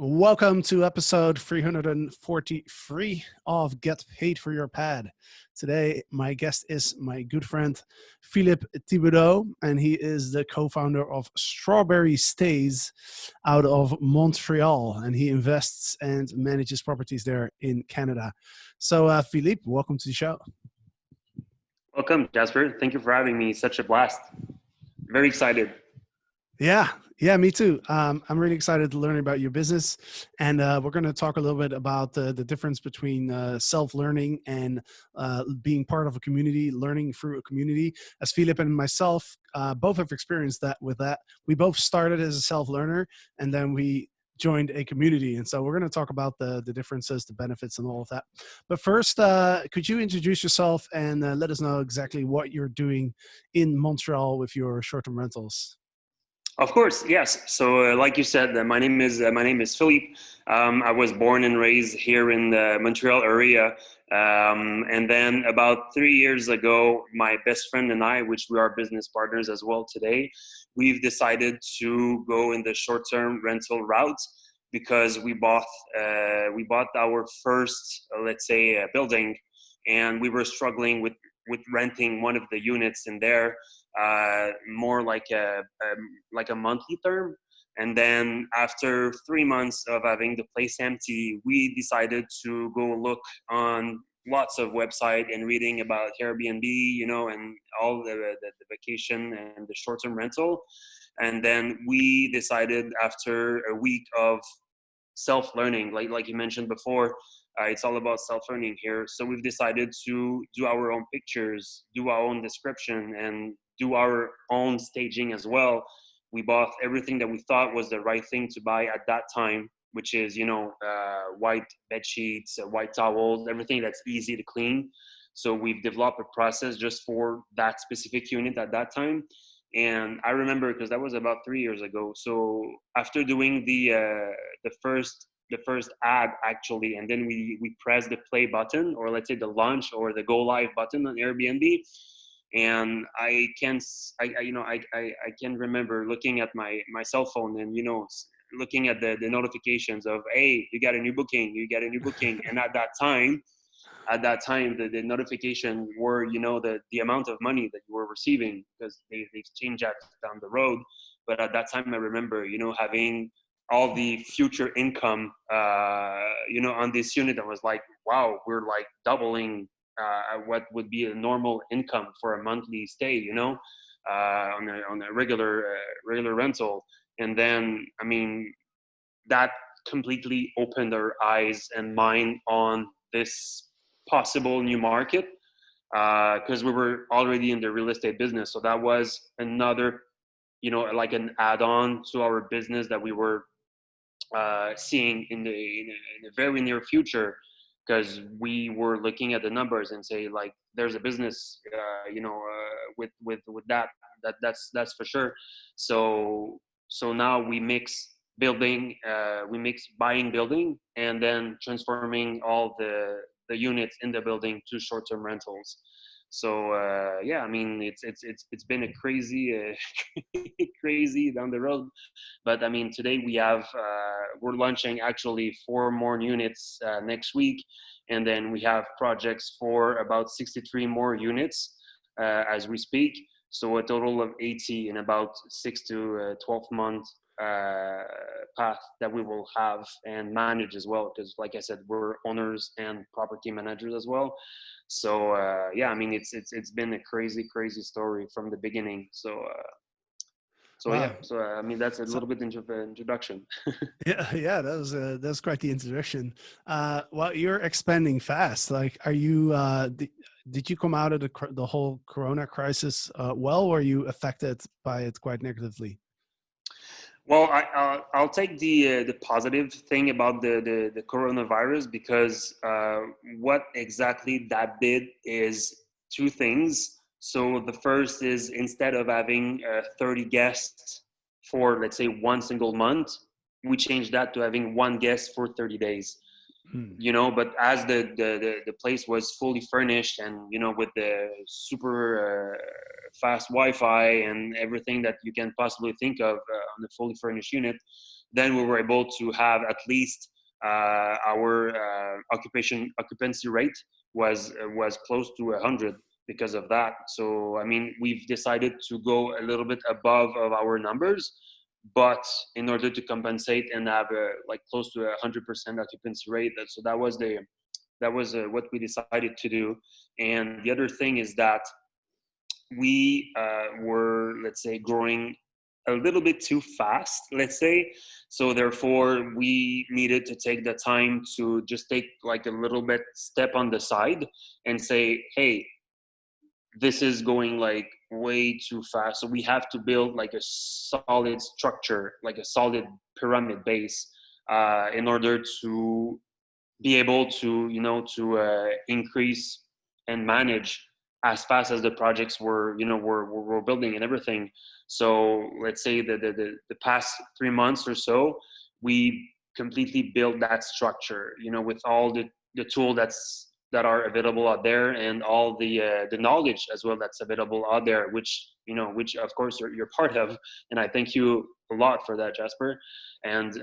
Welcome to episode 343 of Get Paid for Your Pad. Today, my guest is my good friend, Philippe Thibodeau, and he is the co-founder of Strawberry Stays out of Montreal, and he invests and manages properties there in Canada. So, Philippe, welcome to the show. Welcome, Jasper. Thank you for having me. Such a blast. Very excited. Yeah, me too. I'm really excited to learn about your business, and we're going to talk a little bit about the difference between self-learning and being part of a community, learning through a community. As Philip and myself both have experienced that with that. We both started as a self-learner, and then we joined a community. And so we're going to talk about the differences, the benefits, and all of that. But first, could you introduce yourself and let us know exactly what you're doing in Montreal with your short-term rentals? Of course, yes. So, like you said, my name is Philippe. I was born and raised here in the Montreal area, and then about 3 years ago, my best friend and I, which we are business partners as well today, we've decided to go in the short-term rental route because we bought our first, let's say, building, and we were struggling with renting one of the units in there. More like a monthly term. And then after 3 months of having the place empty, we decided to go look on lots of website and reading about Airbnb, and all the vacation and the short-term rental. And then we decided after a week of self-learning, like you mentioned before, it's all about self-learning here. So we've decided to do our own pictures, do our own description, and do our own staging as well. We bought everything that we thought was the right thing to buy at that time, which is, white bed sheets, white towels, everything that's easy to clean. So we've developed a process just for that specific unit at that time. And I remember because that was about 3 years ago. So after doing the first ad actually, and then we press the play button, or let's say the launch or the go live button on Airbnb. And I can remember looking at my cell phone and looking at the notifications of, hey, you got a new booking. And at that time the notification were the amount of money that you were receiving, because they've changed that down the road. But at that time I remember having all the future income on this unit. I was like, wow, we're like doubling what would be a normal income for a monthly stay, on a regular rental. And then, I mean, that completely opened our eyes and mind on this possible new market, because we were already in the real estate business. So that was another, like an add-on to our business that we were seeing in the very near future, because we were looking at the numbers and say, like, there's a business with that's for sure. So now we mix buying building and then transforming all the units in the building to short-term rentals. So yeah, I mean, it's been a crazy crazy down the road. But I mean, today we're launching actually 4 more units next week, and then we have projects for about 63 more units as we speak. So a total of 80 in about 6 to 12 month path that we will have and manage as well. Because, like I said, we're owners and property managers as well. So yeah, I mean, it's been a crazy story from the beginning. So Wow. yeah, so I mean, that's a little bit of an introduction. Yeah, that's quite the introduction. Well, you're expanding fast. Like, are you? Did you come out of the whole Corona crisis well, or are you affected by it quite negatively? Well, I'll take the positive thing about the coronavirus, because what exactly that did is two things. So the first is, instead of having 30 guests for, let's say, one single month, we changed that to having one guest for 30 days. Hmm. But as the place was fully furnished, and with the super fast Wi-Fi and everything that you can possibly think of on a fully furnished unit, then we were able to have at least our occupancy rate was close to 100 because of that. So I mean, we've decided to go a little bit above of our numbers, but in order to compensate and have like close to 100% occupancy rate. So that was what we decided to do. And the other thing is that we were, let's say, growing a little bit too fast, let's say. So therefore, we needed to take the time to just take like a little bit step on the side and say, hey, this is going like way too fast. So we have to build like a solid structure, like a solid pyramid base, in order to be able to, increase and manage as fast as the projects were, were building and everything. So let's say the past 3 months or so, we completely built that structure, with all the tool that are available out there, and all the knowledge as well that's available out there, which of course you're part of, and I thank you a lot for that, Jasper. And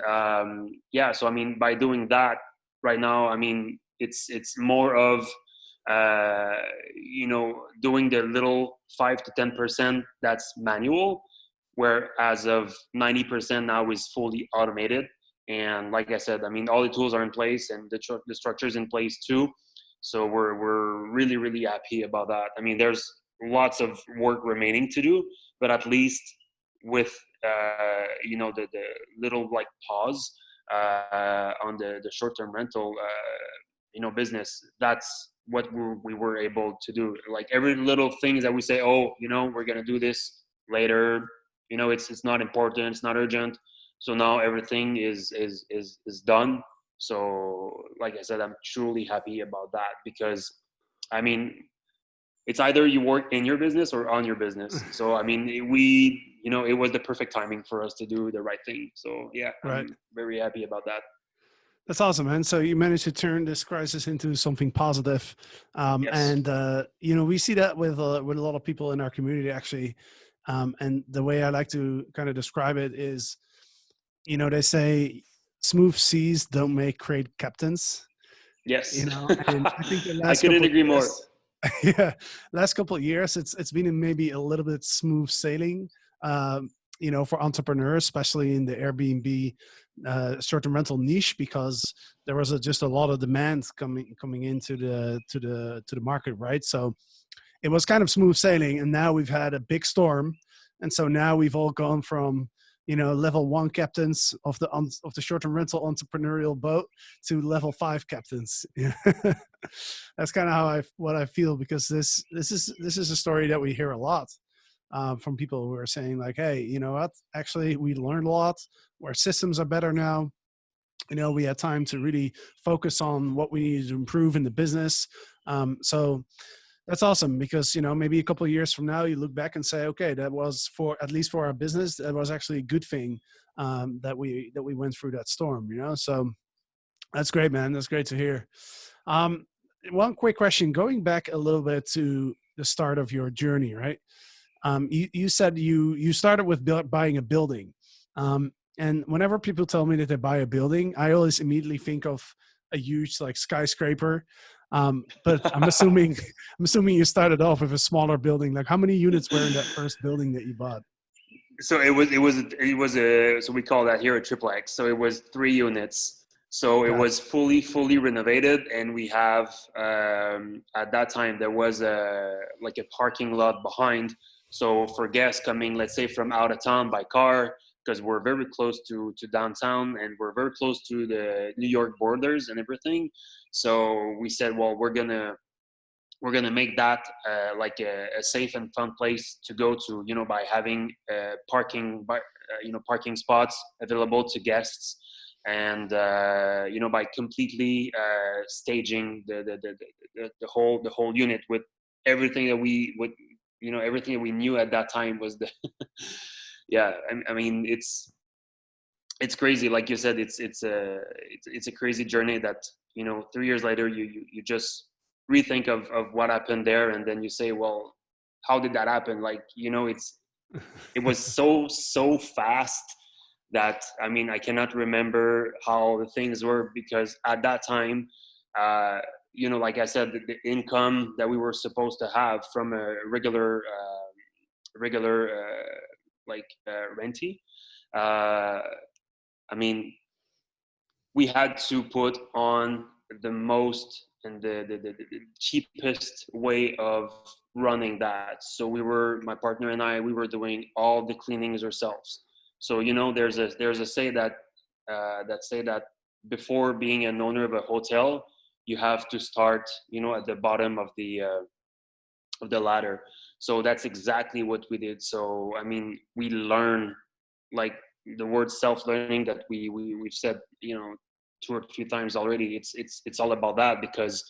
yeah, so I mean, by doing that, right now, I mean, it's more of doing the little 5 to 10% that's manual, where as of 90% now is fully automated. And like I said, I mean, all the tools are in place, and the structure is in place too. So we're really, really happy about that. I mean, there's lots of work remaining to do, but at least with the little like pause on the short-term rental business, that's what we were able to do. Like every little things that we say, oh, we're gonna do this later, it's not important, it's not urgent. So now everything is done. So like I said, I'm truly happy about that, because I mean, it's either you work in your business or on your business. So I mean, it was the perfect timing for us to do the right thing. So yeah, Right. I'm very happy about that. That's awesome, man. So you managed to turn this crisis into something positive, Yes. and we see that with a lot of people in our community, actually. And the way I like to kind of describe it is, they say smooth seas don't make great captains. Yes. And I think the I last couldn't couple of agree more. years, yeah, last couple of years, it's been maybe a little bit smooth sailing, for entrepreneurs, especially in the Airbnb short-term rental niche, because there was just a lot of demand coming into the market, right? So it was kind of smooth sailing, and now we've had a big storm, and so now we've all gone from level 1 captains of the short-term rental entrepreneurial boat to level 5 captains. That's kind of what I feel, because this is a story that we hear a lot from people who are saying like, hey, you know what? Actually, we learned a lot. Our systems are better now. We had time to really focus on what we needed to improve in the business. So that's awesome, because maybe a couple of years from now you look back and say, okay, that was, for at least for our business, that was actually a good thing, that we went through that storm. So that's great, man. That's great to hear. Um, One quick question, going back a little bit to the start of your journey, right? You said you started with buying a building, and whenever people tell me that they buy a building, I always immediately think of a huge like skyscraper. But I'm assuming you started off with a smaller building. Like, how many units were in that first building that you bought? So it was a, so we call that here a triplex. So it was 3 units. So it Got it. was fully renovated, and we have at that time there was a like a parking lot behind. So for guests coming, let's say from out of town by car, because we're very close to downtown, and we're very close to the New York borders and everything. So we said, well, we're gonna make that like a safe and fun place to go to, by having parking spots available to guests, and by completely staging the whole unit with everything that we would, everything that we knew at that time was the yeah. I mean, it's crazy, like you said. It's a crazy journey that, 3 years later you just rethink of what happened there, and then you say, well, how did that happen? Like, it was so fast. that, I mean, I cannot remember how the things were, because at that time, uh, like I said, the income that we were supposed to have from a regular rentee, uh, I mean, we had to put on the most and the cheapest way of running that. So my partner and I, we were doing all the cleanings ourselves. So there's a say that before being an owner of a hotel, you have to start at the bottom of the ladder. So that's exactly what we did. So I mean, we learn, like, the word self-learning that we've said, two or three times already. It's all about that, because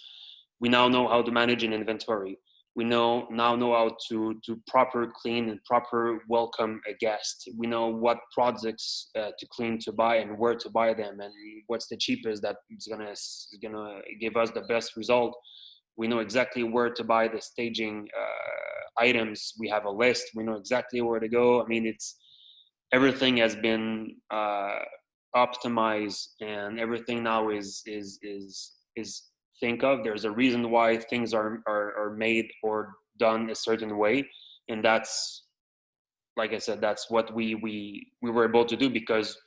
we now know how to manage an inventory. We now know how to proper clean and proper welcome a guest. We know what products to clean, to buy, and where to buy them, and what's the cheapest that is gonna give us the best result. We know exactly where to buy the staging items. We have a list. We know exactly where to go. I mean, it's everything has been optimized, and everything now is think of. There's a reason why things are made or done a certain way, and that's, like I said, that's what we were able to do, because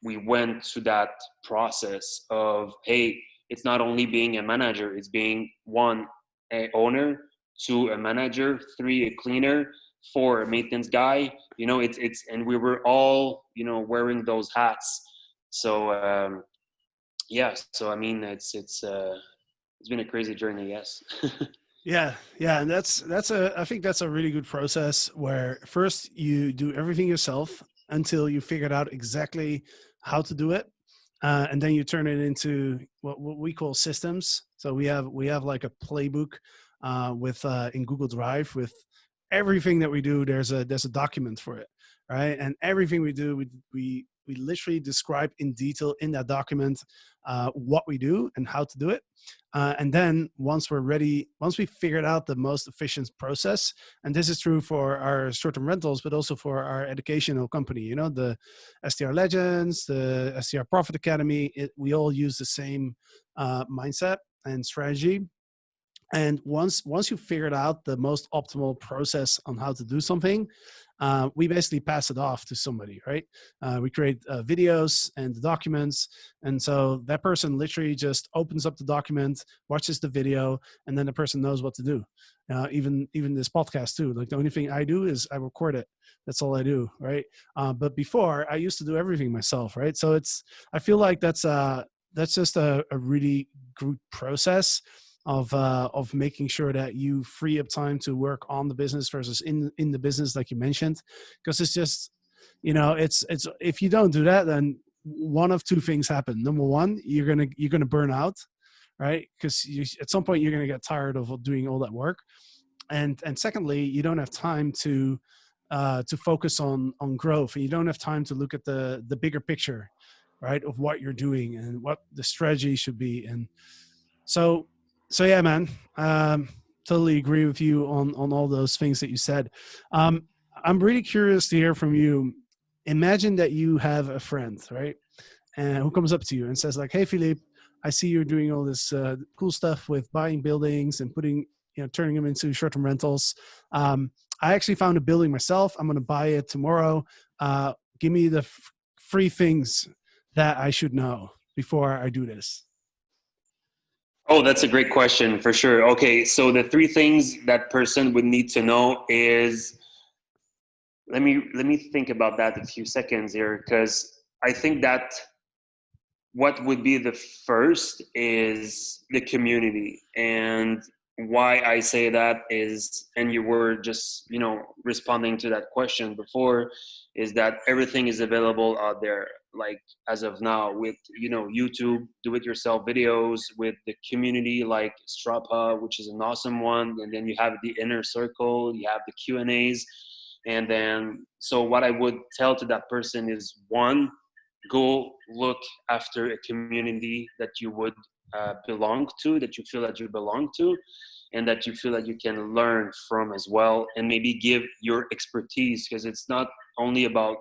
we went to that process of, hey, it's not only being a manager, it's being one, a owner, two, a manager, three, a cleaner, four, a maintenance guy. It's and we were all wearing those hats. So yeah, so I mean, it's been a crazy journey, yes. Yeah, yeah, and I think that's a really good process where first you do everything yourself until you figured out exactly how to do it, and then you turn it into what we call systems. So we have like a playbook with in Google Drive with everything that we do. There's a document for it, right? And everything we do, we literally describe in detail in that document what we do and how to do it. And then once we're ready, once we figured out the most efficient process, and this is true for our short-term rentals, but also for our educational company, the STR Legends, the STR Profit Academy, we all use the same mindset and strategy. And once you figured out the most optimal process on how to do something, we basically pass it off to somebody, right? We create videos and the documents, and so that person literally just opens up the document, watches the video, and then the person knows what to do. Even this podcast too. Like the only thing I do is I record it. That's all I do, right? But before I used to do everything myself, right? So I feel like that's just a really good process of making sure that you free up time to work on the business versus in the business, like you mentioned, because it's just it's if you don't do that, then one of two things happen. Number one, you're gonna burn out, right? Because at some point you're gonna get tired of doing all that work, and secondly, you don't have time to focus on growth, and you don't have time to look at the bigger picture, right, of what you're doing and what the strategy should be. And so, so yeah, man, totally agree with you on all those things that you said. Um, I'm really curious to hear from you. Imagine that you have a friend, right, and who comes up to you and says like, "Hey, Philippe, I see you're doing all this cool stuff with buying buildings and turning them into short-term rentals. I actually found a building myself. I'm going to buy it tomorrow. Give me the free things that I should know before I do this." Oh, that's a great question, for sure. Okay, so the three things that person would need to know is, let me think about that a few seconds here, because I think that what would be the first is the community. And why I say that is, and you were just responding to that question before, is that everything is available out there, like, as of now, with YouTube do it yourself videos, with the community like Strapa, which is an awesome one, and then you have the inner circle, you have the Q&As. And then, so what I would tell to that person is, one, go look after a community that you would belong to, that you feel that you belong to. and that you feel that you can learn from as well, and maybe give your expertise, because it's not only about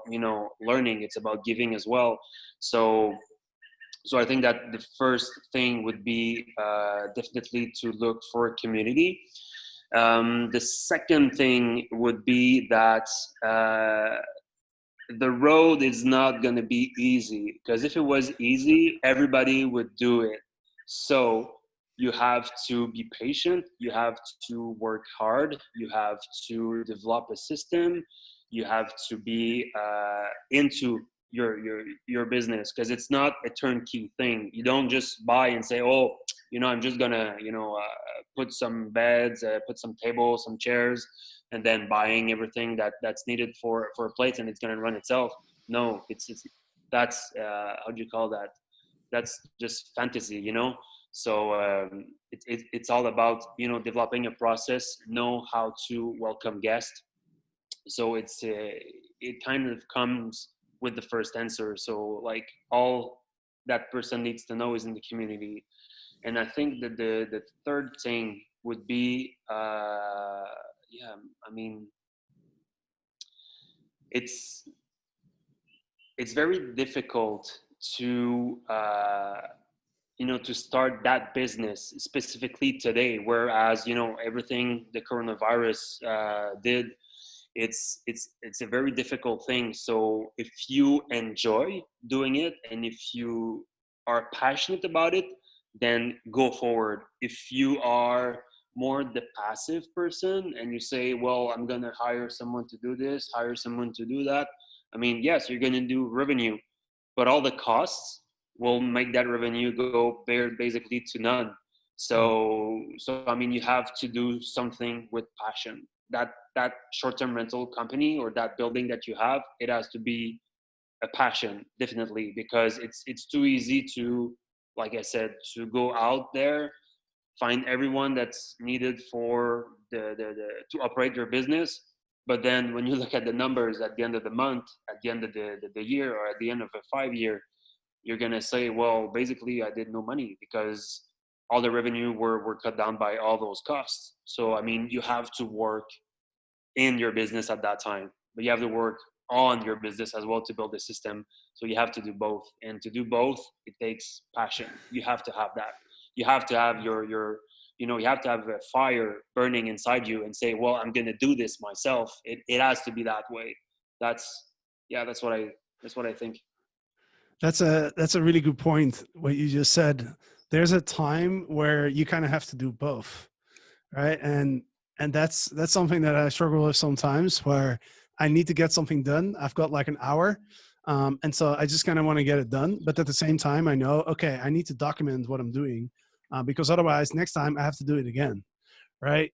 learning, it's about giving as well. So I think that the first thing would be definitely to look for a community. The second thing would be that the road is not going to be easy, because if it was easy, everybody would do it. So you have to be patient, you have to work hard, you have to develop a system, you have to be into your business, because it's not a turnkey thing. You don't just buy and say, oh, I'm just gonna put some beds, put some tables, some chairs, and then buying everything that's needed for a place, and it's going to run itself. No, it's that's how do you call that? That's just fantasy. So it's all about developing a process, know how to welcome guests. So it kind of comes with the first answer. So like all that person needs to know is in the community. And I think that the third thing would be yeah, I mean, it's it's very difficult to to start that business specifically today, whereas everything the coronavirus did, it's a very difficult thing. So if you enjoy doing it, and if you are passionate about it, then go forward. If you are more the passive person, and you say, well, I'm going to hire someone to do this, hire someone to do that, I mean, yes, you're going to do revenue, but all the costs will make that revenue go basically to none. So I mean, you have to do something with passion. That short-term rental company or that building that you have, it has to be a passion, definitely, because it's too easy to, like I said, to go out there, find everyone that's needed for the to operate your business. But then when you look at the numbers at the end of the month, at the end of the year, or at the end of a 5 year, you're gonna say, well, basically I did no money, because all the revenue were cut down by all those costs. So I mean, you have to work in your business at that time, but you have to work on your business as well to build a system. So you have to do both, and to do both, it takes passion. You have to have that. You have to have your you have to have a fire burning inside you and say, well, I'm going to do this myself. It has to be that way. That's yeah, that's what I think. That's a really good point. What you just said. There's a time where you kind of have to do both, right? And that's something that I struggle with sometimes, where I need to get something done. I've got like an hour, and so I just kind of want to get it done. But at the same time, I know, okay, I need to document what I'm doing, because otherwise, next time I have to do it again, right?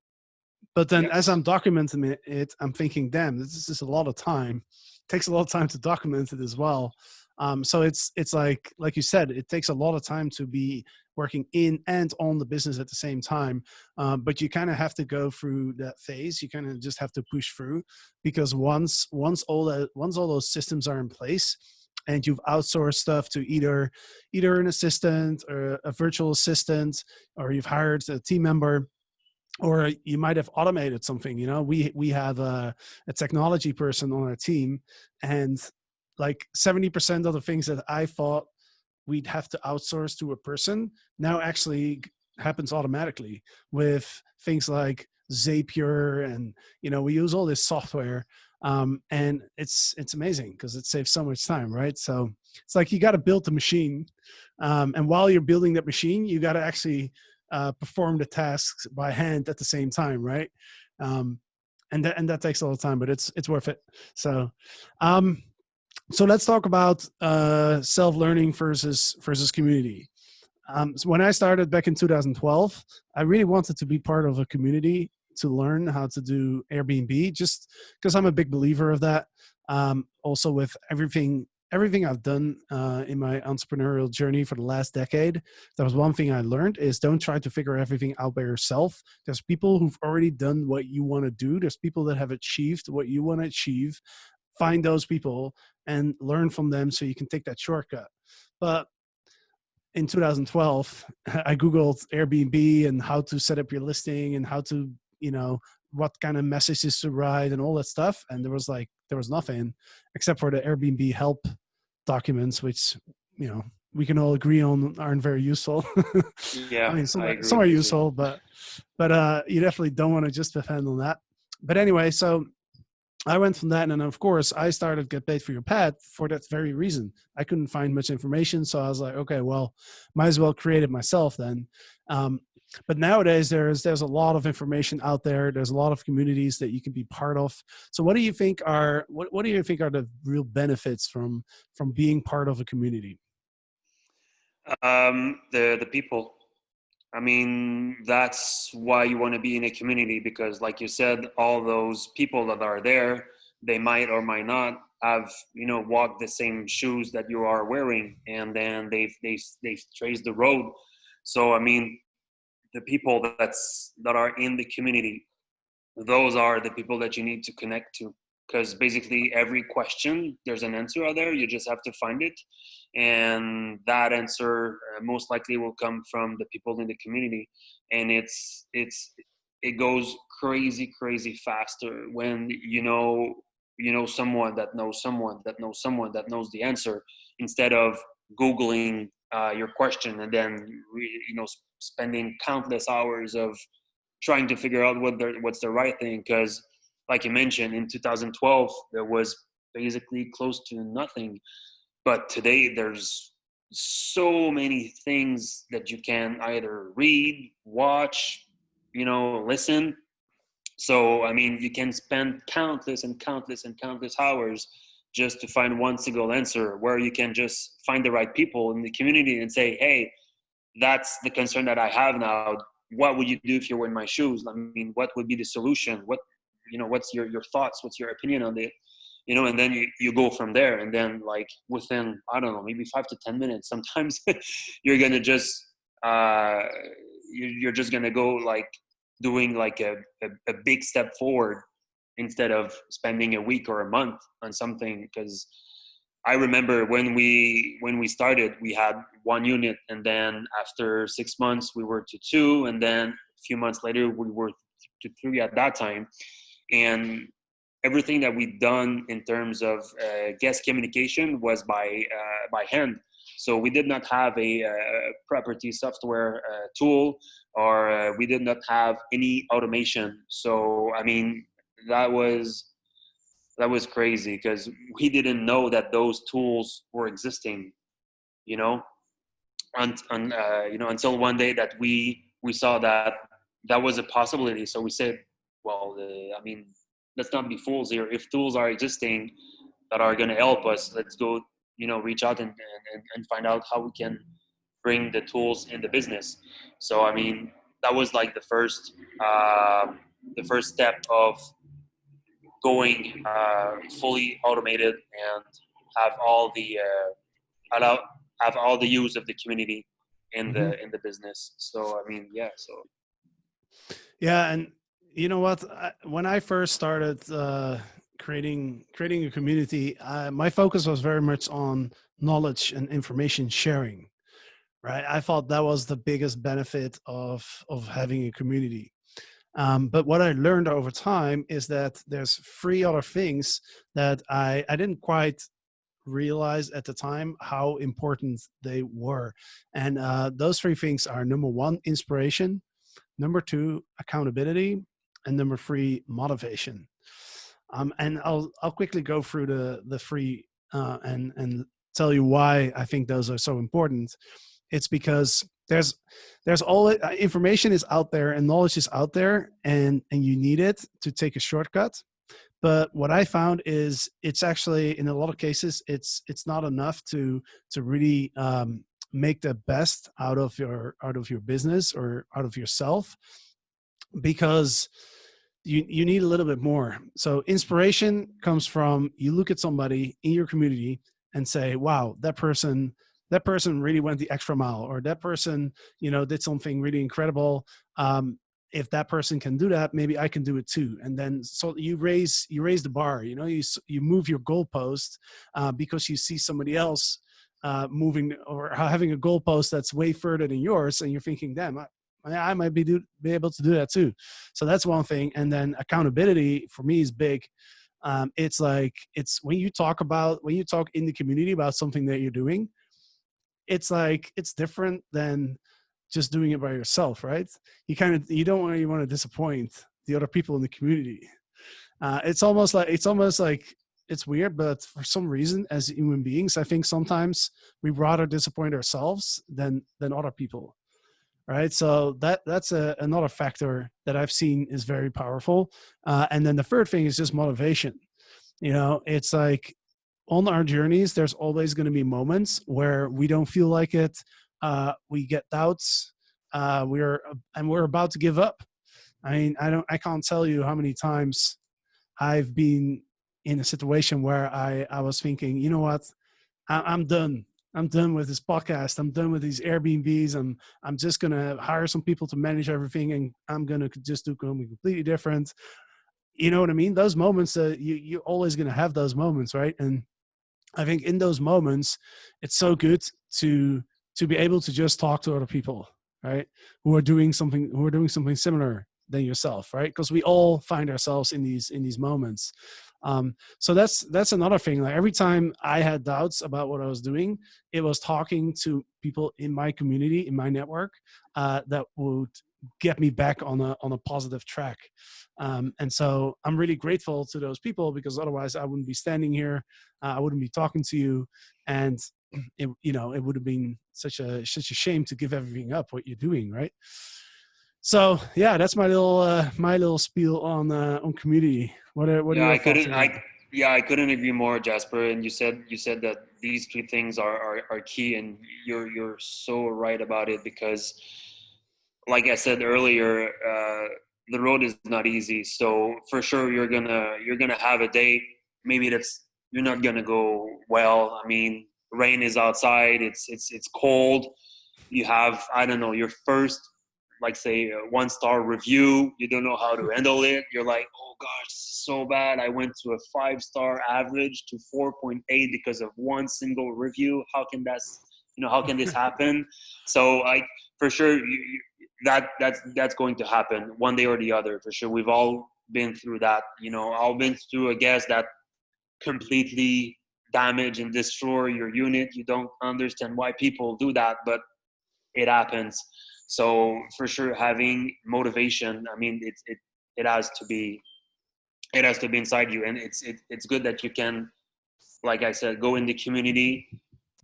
But then as Yes. I'm documenting it, I'm thinking, damn, this is a lot of time. It takes a lot of time to document it as well. So it's like you said, it takes a lot of time to be working in and on the business at the same time. But you kind of have to go through that phase. You kind of just have to push through, because once all those systems are in place, and you've outsourced stuff to either an assistant or a virtual assistant, or you've hired a team member, or you might have automated something. We have a technology person on our team, and like 70% of the things that I thought we'd have to outsource to a person now actually happens automatically with things like Zapier. And we use all this software, and it's amazing because it saves so much time, right? So it's like you got to build the machine, and while you're building that machine, you got to actually perform the tasks by hand at the same time, right? Um, and that takes a lot of time, but it's worth it. So, so let's talk about self-learning versus community. So when I started back in 2012, I really wanted to be part of a community to learn how to do Airbnb, just because I'm a big believer of that. Also, with everything I've done in my entrepreneurial journey for the last decade, that was one thing I learned: is don't try to figure everything out by yourself. There's people who've already done what you want to do. There's people that have achieved what you want to achieve. Find those people and learn from them so you can take that shortcut. But in 2012, I Googled Airbnb and how to set up your listing and how to, you know, what kind of messages to write and all that stuff. And there was nothing except for the Airbnb help documents, which, you know, we can all agree on aren't very useful. I Yeah, mean, I agree some are with you. useful, but you definitely don't want to just depend on that. But anyway, so I went from that, and then of course I started Get Paid for Your Pet for that very reason. I couldn't find much information, so I was like, okay, well, might as well create it myself then. Um, but nowadays there's a lot of information out there. There's a lot of communities that you can be part of. So what do you think are what do you think are the real benefits from being part of a community? The people. I mean, that's why you want to be in a community because, like you said, all those people that are there, they might or might not have, you know, walked the same shoes that you are wearing, and then they've traced the road. So, I mean, the people that are in the community, those are the people that you need to connect to because basically every question there's an answer out there, you just have to find it, and that answer most likely will come from the people in the community. And it goes crazy faster when you know someone that knows someone that knows someone that knows the answer, instead of googling your question and then you know spending countless hours of trying to figure out what's the right thing. Because like you mentioned, in 2012 there was basically close to nothing, but today there's so many things that you can either read, watch, you know, listen. So I mean, you can spend countless and countless and countless hours just to find one single answer, where you can just find the right people in the community and say, hey, that's the concern that I have now. What would you do if you were in my shoes? I mean, what would be the solution? What, you know, what's your thoughts? What's your opinion on it? You know, and then you go from there. And then like within, I don't know, maybe 5 to 10 minutes, sometimes you're going to just, uh, you're just going to go like doing like a big step forward instead of spending a week or a month on something. Because I remember when we started, we had one unit, and then after 6 months, we were to two, and then a few months later, we were to three at that time. And everything that we'd done in terms of guest communication was by hand. So we did not have a property software tool, or we did not have any automation. So I mean, that was that was crazy because we didn't know that those tools were existing, you know, you know, until one day that we saw that that was a possibility. So we said, well, I mean, let's not be fools here. If tools are existing that are going to help us, let's go, you know, reach out and find out how we can bring the tools in the business. So I mean, that was like the first step of going fully automated and have all the allow have all the use of the community Hmm. in the business. So I mean, yeah. So Yeah, and you know what? When I first started creating a community, my focus was very much on knowledge and information sharing. Right, I thought that was the biggest benefit of having a community. But what I learned over time is that there's three other things that I didn't quite realize at the time how important they were, and those three things are: number one, inspiration; number two, accountability; and number three, motivation. And I'll quickly go through the three and tell you why I think those are so important. It's because there's all information is out there and knowledge is out there, and you need it to take a shortcut. But what I found is it's actually in a lot of cases it's not enough to really make the best out of your business or out of yourself, because you need a little bit more. So inspiration comes from, you look at somebody in your community and say, wow, that person really went the extra mile, or that person, you know, did something really incredible. If that person can do that, maybe I can do it too. And then so you raise the bar, you know, you move your goalpost because you see somebody else moving or having a goalpost that's way further than yours, and you're thinking, damn, I might be able to do that too. So that's one thing. And then accountability for me is big. It's like, it's when you talk in the community about something that you're doing, it's like, it's different than just doing it by yourself, right? You don't really want to disappoint the other people in the community. It's almost like it's weird, but for some reason, as human beings, I think sometimes we rather disappoint ourselves than other people, right? So that's another factor that I've seen is very powerful. And then the third thing is just motivation. It's like, on our journeys, there's always going to be moments where we don't feel like it. We get doubts. We're about to give up. I mean, I can't tell you how many times I've been in a situation where I was thinking, you know what, I'm done. I'm done with this podcast. I'm done with these Airbnbs. I'm just gonna hire some people to manage everything, and I'm gonna just do something completely different. You know what I mean? Those moments, you're always gonna have those moments, right? And I think in those moments, it's so good to be able to just talk to other people, right? Who are doing something similar than yourself, right? Because we all find ourselves in these moments. So that's another thing. Like, every time I had doubts about what I was doing, it was talking to people in my community, in my network, that would get me back on a positive track. And so I'm really grateful to those people, because otherwise I wouldn't be standing here. I wouldn't be talking to you, and it would have been such a shame to give everything up what you're doing, right? So yeah, that's my little spiel on community. What are Yeah, your thoughts on that? I couldn't agree more, Jasper. And you said that these three things are key, and you're so right about it, because, like I said earlier, the road is not easy. So for sure, you're gonna have a day. Maybe you're not gonna go well. I mean, rain is outside. It's cold. You have, I don't know, your first, like, say, 1-star review. You don't know how to handle it. You're like, oh gosh, this is so bad. I went to a 5-star average to 4.8 because of one single review. How can this happen? So, like, for sure, that's going to happen one day or the other, for sure. We've all been through that. I've been through a guest that completely damage and destroy your unit. You don't understand why people do that, but it happens. So for sure, having motivation, I mean, it has to be inside you, and it's good that you can, like I said, go in the community,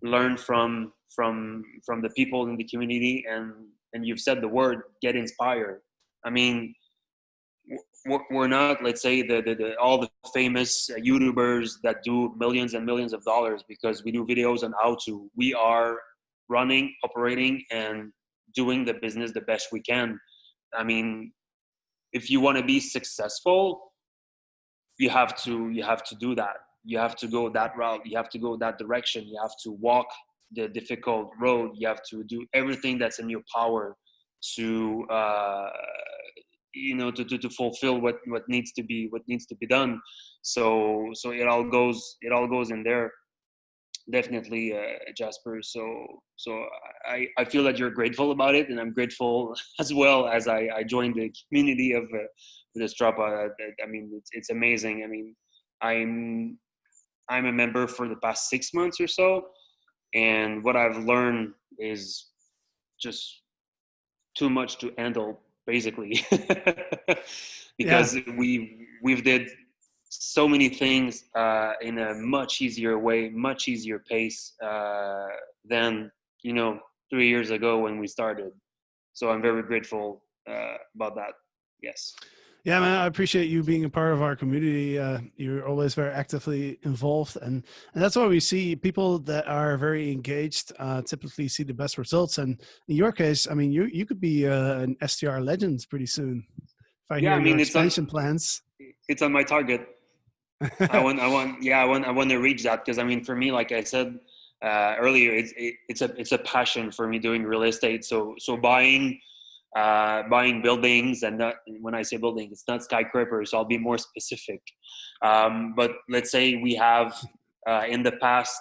learn from the people in the community, and you've said the word, get inspired. I mean, we're not, let's say, all the famous YouTubers that do millions and millions of dollars because we do videos on how to. We are running, operating, and doing the business the best we can. I mean, if you want to be successful, you have to do that. You have to go that route. You have to go that direction. You have to walk the difficult road. You have to do everything that's in your power to to fulfill what needs to be done. So it all goes in there, definitely, Jasper. So I feel that you're grateful about it, and I'm grateful as well, as I joined the community of the Strapa. I mean, it's amazing. I mean, I'm a member for the past 6 months or so, and what I've learned is just too much to handle, basically. Yeah. Because we've did so many things in a much easier way, much easier pace, than 3 years ago when we started. So I'm very grateful about that. Yes. Yeah, man, I appreciate you being a part of our community. You're always very actively involved, and that's why we see people that are very engaged typically see the best results. And in your case, I mean, you could be an STR Legends pretty soon. If I Yeah, hear I your mean, expansion plans. it's on my target. I want to reach that, because, I mean, for me, like I said earlier, it's a passion for me doing real estate. So buying buildings, and not, when I say building, it's not skyscrapers. I'll be more specific. But let's say we have, in the past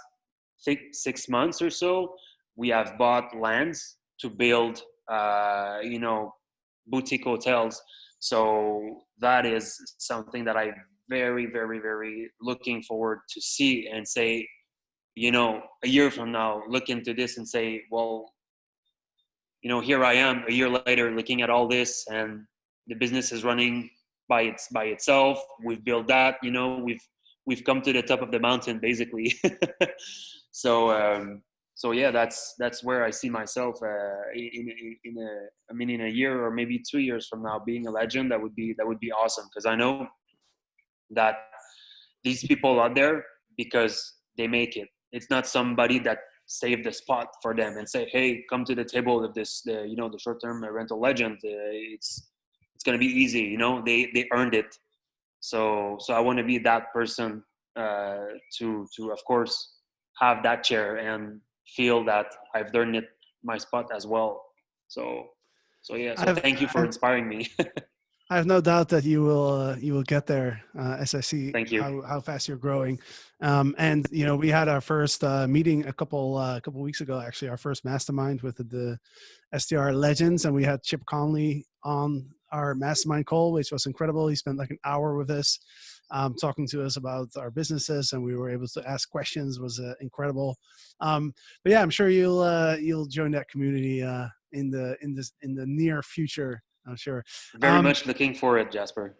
6 months or so, we have bought lands to build, boutique hotels. So that is something that I very, very, very looking forward to see and say, a year from now, look into this and say, well, here I am a year later looking at all this, and the business is running by itself. We've built that, we've come to the top of the mountain basically. so so yeah, that's where I see myself in a year or maybe 2 years from now being a legend. That would be awesome, because I know that these people out there, because they make it. It's not somebody that saved the spot for them and say, "Hey, come to the table of the short-term rental legend. It's gonna be easy." They earned it. So I want to be that person, to of course have that chair and feel that I've earned it, my spot as well. So yeah. So I've, thank you for I've inspiring me. I have no doubt that you will get there, as I see Thank you. how fast you're growing. And we had our first meeting a couple weeks ago. Actually, our first mastermind with the STR Legends, and we had Chip Conley on our mastermind call, which was incredible. He spent like an hour with us, talking to us about our businesses, and we were able to ask questions. It was incredible. But yeah, I'm sure you'll join that community in the near future. I'm sure. Very Um, much looking for it, Jasper.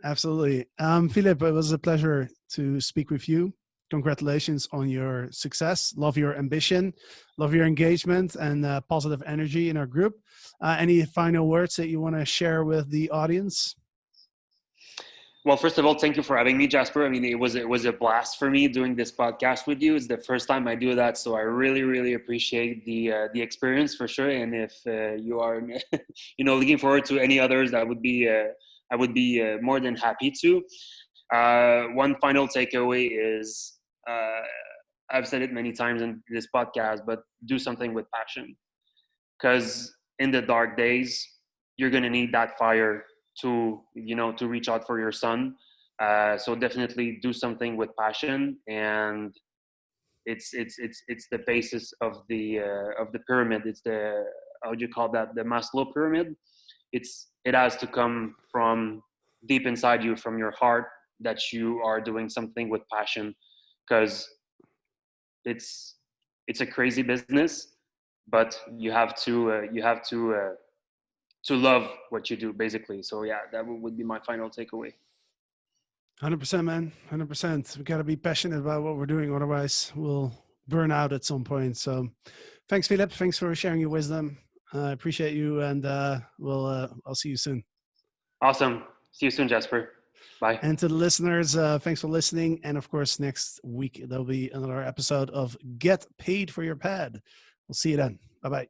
Absolutely. Philip, it was a pleasure to speak with you. Congratulations on your success. Love your ambition, love your engagement and positive energy in our group. Any final words that you want to share with the audience? Well, first of all, thank you for having me, Jasper. I mean, it was a blast for me doing this podcast with you. It's the first time I do that, so I really, really appreciate the experience for sure. And if you are, looking forward to any others, I would be more than happy to. One final takeaway is, I've said it many times in this podcast, but do something with passion, because in the dark days, you're gonna need that fire to reach out for your son. So definitely do something with passion, and it's the basis of the pyramid. It's the, how do you call that, the Maslow pyramid. It has to come from deep inside you, from your heart, that you are doing something with passion, because it's it's a crazy business, but you have to love what you do, basically. So yeah, that would be my final takeaway. 100%, man. 100%. We got to be passionate about what we're doing. Otherwise, we'll burn out at some point. So thanks, Philip. Thanks for sharing your wisdom. I appreciate you. And I'll see you soon. Awesome. See you soon, Jasper. Bye. And to the listeners, thanks for listening. And of course, next week, there'll be another episode of Get Paid for Your Pad. We'll see you then. Bye-bye.